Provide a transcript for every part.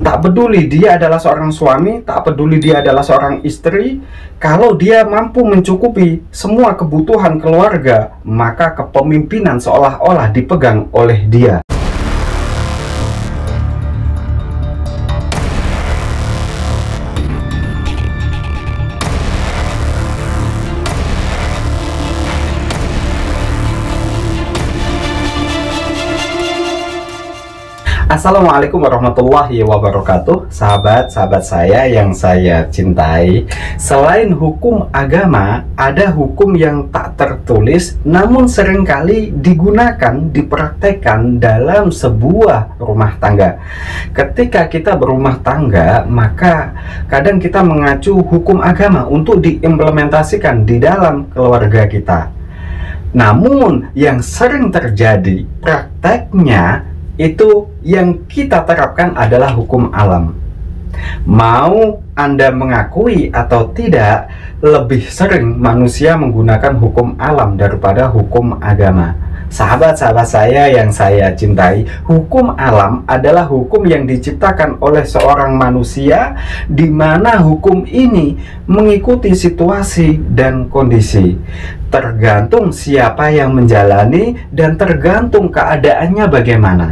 Tak peduli dia adalah seorang suami, tak peduli dia adalah seorang istri, kalau dia mampu mencukupi semua kebutuhan keluarga, maka kepemimpinan seolah-olah dipegang oleh dia. Assalamualaikum warahmatullahi wabarakatuh. Sahabat-sahabat saya yang saya cintai, selain hukum agama, ada hukum yang tak tertulis namun seringkali digunakan, dipraktekkan dalam sebuah rumah tangga. Ketika kita berumah tangga, maka kadang kita mengacu hukum agama untuk diimplementasikan di dalam keluarga kita. Namun yang sering terjadi prakteknya itu yang kita terapkan adalah hukum alam. Mau Anda mengakui atau tidak, lebih sering manusia menggunakan hukum alam daripada hukum agama. Sahabat-sahabat saya yang saya cintai, hukum alam adalah hukum yang diciptakan oleh seorang manusia, di mana hukum ini mengikuti situasi dan kondisi. Tergantung siapa yang menjalani dan tergantung keadaannya bagaimana.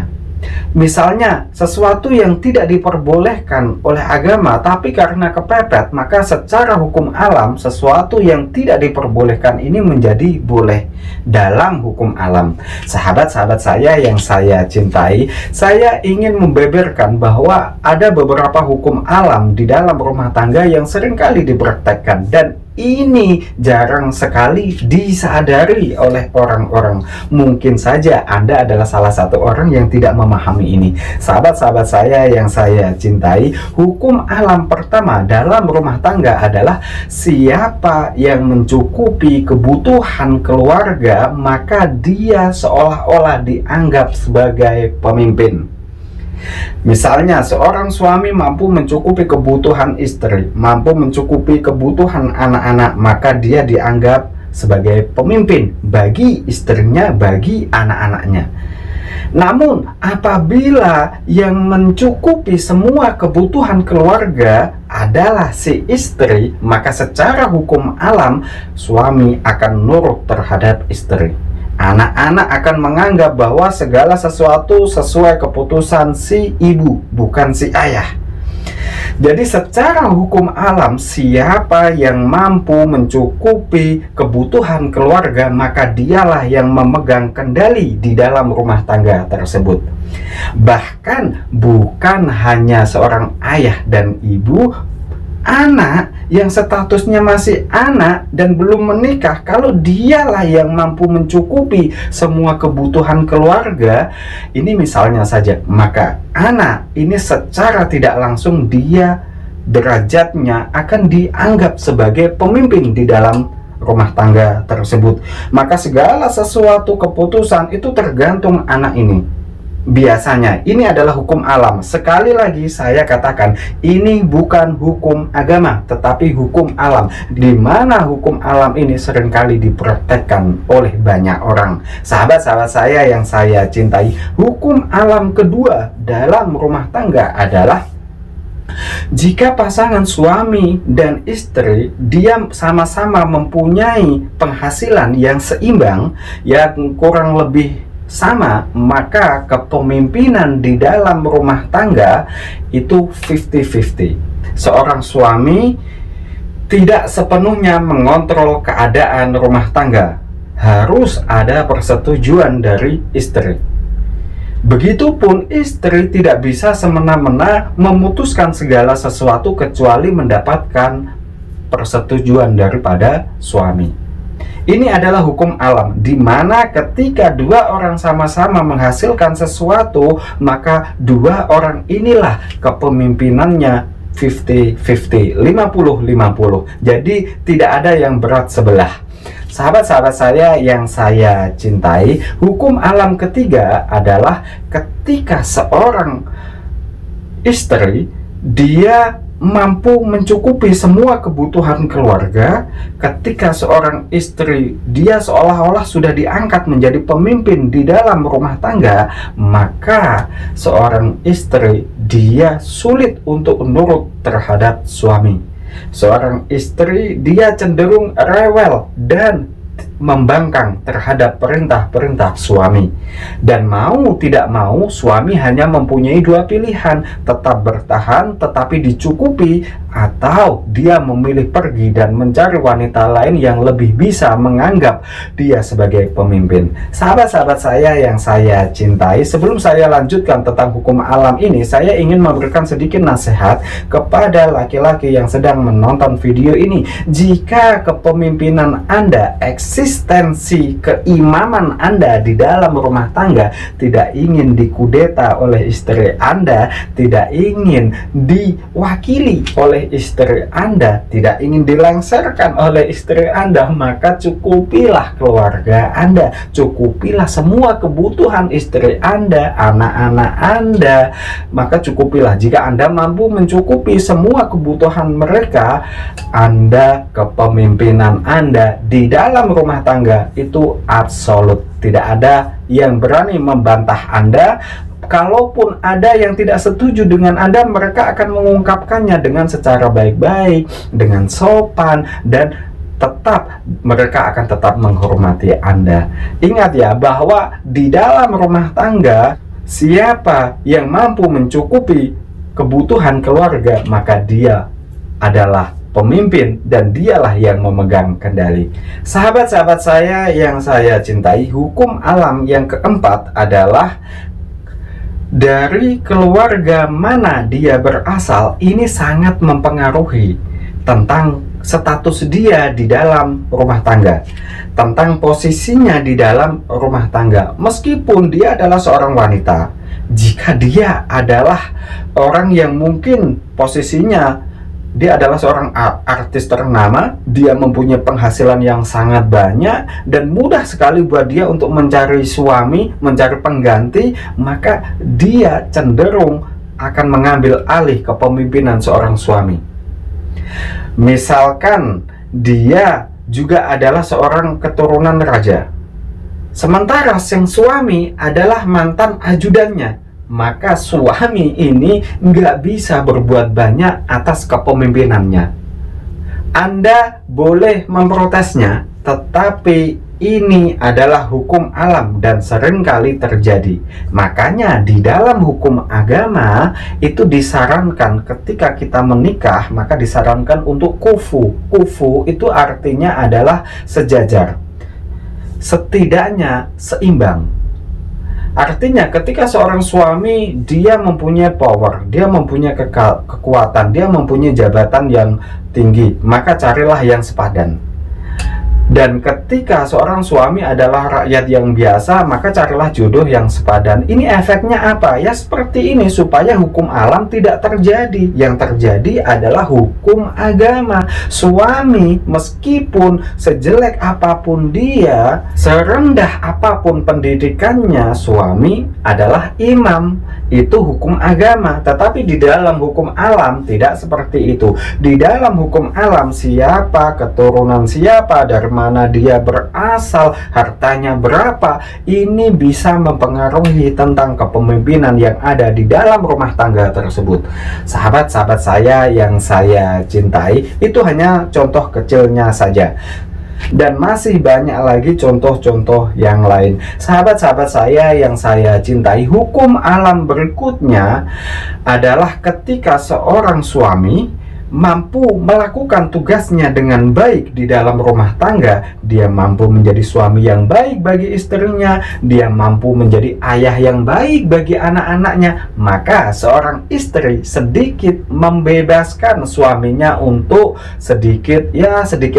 Misalnya, sesuatu yang tidak diperbolehkan oleh agama, tapi karena kepepet, maka secara hukum alam, sesuatu yang tidak diperbolehkan ini menjadi boleh dalam hukum alam. Sahabat-sahabat saya yang saya cintai, saya ingin membeberkan bahwa ada beberapa hukum alam di dalam rumah tangga yang seringkali dipraktekkan, dan ini jarang sekali disadari oleh orang-orang. Mungkin saja Anda adalah salah satu orang yang tidak memahami ini. Sahabat-sahabat saya yang saya cintai, hukum alam pertama dalam rumah tangga adalah siapa yang mencukupi kebutuhan keluarga, maka dia seolah-olah dianggap sebagai pemimpin. Misalnya, seorang suami mampu mencukupi kebutuhan istri, mampu mencukupi kebutuhan anak-anak, maka dia dianggap sebagai pemimpin bagi istrinya, bagi anak-anaknya. Namun, apabila yang mencukupi semua kebutuhan keluarga adalah si istri, maka secara hukum alam, suami akan nurut terhadap istri. Anak-anak akan menganggap bahwa segala sesuatu sesuai keputusan si ibu, bukan si ayah. Jadi secara hukum alam, siapa yang mampu mencukupi kebutuhan keluarga, maka dialah yang memegang kendali di dalam rumah tangga tersebut. Bahkan bukan hanya seorang ayah dan ibu, anak yang statusnya masih anak dan belum menikah, kalau dialah yang mampu mencukupi semua kebutuhan keluarga ini misalnya saja, maka anak ini secara tidak langsung dia derajatnya akan dianggap sebagai pemimpin di dalam rumah tangga tersebut. Maka segala sesuatu keputusan itu tergantung anak ini. Biasanya ini adalah hukum alam. Sekali lagi saya katakan, ini bukan hukum agama, tetapi hukum alam, di mana hukum alam ini seringkali dipraktekkan oleh banyak orang. Sahabat-sahabat saya yang saya cintai, hukum alam kedua dalam rumah tangga adalah jika pasangan suami dan istri dia sama-sama mempunyai penghasilan yang seimbang, yang kurang lebih sama, maka kepemimpinan di dalam rumah tangga itu 50-50. Seorang suami tidak sepenuhnya mengontrol keadaan rumah tangga, harus ada persetujuan dari istri. Begitupun istri tidak bisa semena-mena memutuskan segala sesuatu kecuali mendapatkan persetujuan daripada suami. Ini adalah hukum alam, di mana ketika dua orang sama-sama menghasilkan sesuatu, maka dua orang inilah kepemimpinannya 50-50, 50-50. Jadi tidak ada yang berat sebelah. Sahabat-sahabat saya yang saya cintai, hukum alam ketiga adalah ketika seorang istri dia mampu mencukupi semua kebutuhan keluarga, ketika seorang istri dia seolah-olah sudah diangkat menjadi pemimpin di dalam rumah tangga, maka seorang istri dia sulit untuk nurut terhadap suami. Seorang istri dia cenderung rewel dan membangkang terhadap perintah-perintah suami. Dan mau tidak mau, suami hanya mempunyai dua pilihan: tetap bertahan tetapi dicukupi, atau dia memilih pergi dan mencari wanita lain yang lebih bisa menganggap dia sebagai pemimpin. Sahabat-sahabat saya yang saya cintai, sebelum saya lanjutkan tentang hukum alam ini, saya ingin memberikan sedikit nasihat kepada laki-laki yang sedang menonton video ini. Jika kepemimpinan Anda, eksistensi keimaman Anda di dalam rumah tangga tidak ingin dikudeta oleh istri Anda, tidak ingin diwakili oleh istri Anda, tidak ingin dilengsarkan oleh istri Anda, maka cukupilah keluarga Anda, cukupilah semua kebutuhan istri Anda, anak-anak Anda, maka cukupilah. Jika Anda mampu mencukupi semua kebutuhan mereka, Anda, kepemimpinan Anda di dalam rumah tangga itu absolut. Tidak ada yang berani membantah Anda. Kalaupun ada yang tidak setuju dengan Anda, mereka akan mengungkapkannya dengan secara baik-baik, dengan sopan, dan mereka akan tetap menghormati Anda. Ingat ya, bahwa di dalam rumah tangga, siapa yang mampu mencukupi kebutuhan keluarga, maka dia adalah pemimpin dan dialah yang memegang kendali. Sahabat-sahabat saya yang saya cintai, hukum alam yang keempat adalah dari keluarga mana dia berasal. Ini sangat mempengaruhi tentang status dia di dalam rumah tangga, tentang posisinya di dalam rumah tangga. Meskipun dia adalah seorang wanita, jika dia adalah orang yang mungkin posisinya dia adalah seorang artis ternama, dia mempunyai penghasilan yang sangat banyak dan mudah sekali buat dia untuk mencari suami, mencari pengganti, maka dia cenderung akan mengambil alih kepemimpinan seorang suami. Misalkan dia juga adalah seorang keturunan raja, sementara sang suami adalah mantan ajudannya, maka suami ini nggak bisa berbuat banyak atas kepemimpinannya. Anda boleh memprotesnya, tetapi ini adalah hukum alam dan seringkali terjadi. Makanya di dalam hukum agama itu disarankan ketika kita menikah, maka disarankan untuk kufu. Kufu itu artinya adalah sejajar, setidaknya seimbang. Artinya ketika seorang suami dia mempunyai power, dia mempunyai kekuatan, dia mempunyai jabatan yang tinggi, maka carilah yang sepadan. Dan ketika seorang suami adalah rakyat yang biasa, maka carilah jodoh yang sepadan. Ini efeknya apa? Ya seperti ini, supaya hukum alam tidak terjadi. Yang terjadi adalah hukum agama. Suami meskipun sejelek apapun dia, serendah apapun pendidikannya, suami adalah imam. Itu hukum agama. Tetapi di dalam hukum alam tidak seperti itu. Di dalam hukum alam, siapa, keturunan siapa, dari mana dia berasal, hartanya berapa, ini bisa mempengaruhi tentang kepemimpinan yang ada di dalam rumah tangga tersebut. Sahabat-sahabat saya yang saya cintai, itu hanya contoh kecilnya saja. Dan masih banyak lagi contoh-contoh yang lain. Sahabat-sahabat saya yang saya cintai, hukum alam berikutnya adalah ketika seorang suami mampu melakukan tugasnya dengan baik di dalam rumah tangga, dia mampu menjadi suami yang baik bagi istrinya, dia mampu menjadi ayah yang baik bagi anak-anaknya, maka seorang istri sedikit membebaskan suaminya untuk sedikit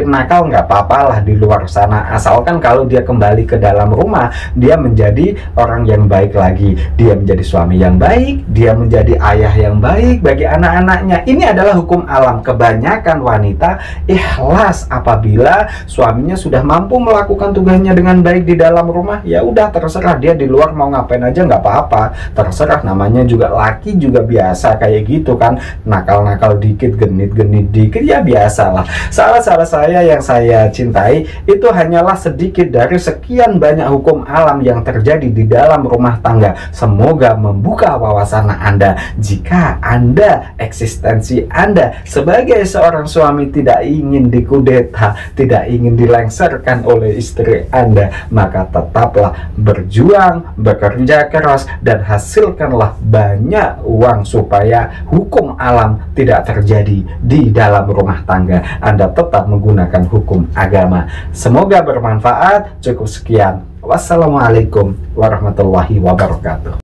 nakal, nggak apa-apa lah di luar sana, asalkan kalau dia kembali ke dalam rumah dia menjadi orang yang baik lagi, dia menjadi suami yang baik, dia menjadi ayah yang baik bagi anak-anaknya. Ini adalah hukum alam alam. Kebanyakan wanita ikhlas apabila suaminya sudah mampu melakukan tugasnya dengan baik di dalam rumah, ya udah terserah dia di luar mau ngapain aja nggak apa-apa, terserah. Namanya juga laki juga biasa kayak gitu kan, nakal-nakal dikit, genit-genit dikit, ya biasalah. Salah saya yang saya cintai itu hanyalah sedikit dari sekian banyak hukum alam yang terjadi di dalam rumah tangga. Semoga membuka wawasan Anda jika Anda, eksistensi Anda sebagai seorang suami tidak ingin dikudeta, tidak ingin dilengsarkan oleh istri Anda, maka tetaplah berjuang, bekerja keras, dan hasilkanlah banyak uang supaya hukum alam tidak terjadi di dalam rumah tangga. Anda tetap menggunakan hukum agama. Semoga bermanfaat. Cukup sekian. Wassalamualaikum warahmatullahi wabarakatuh.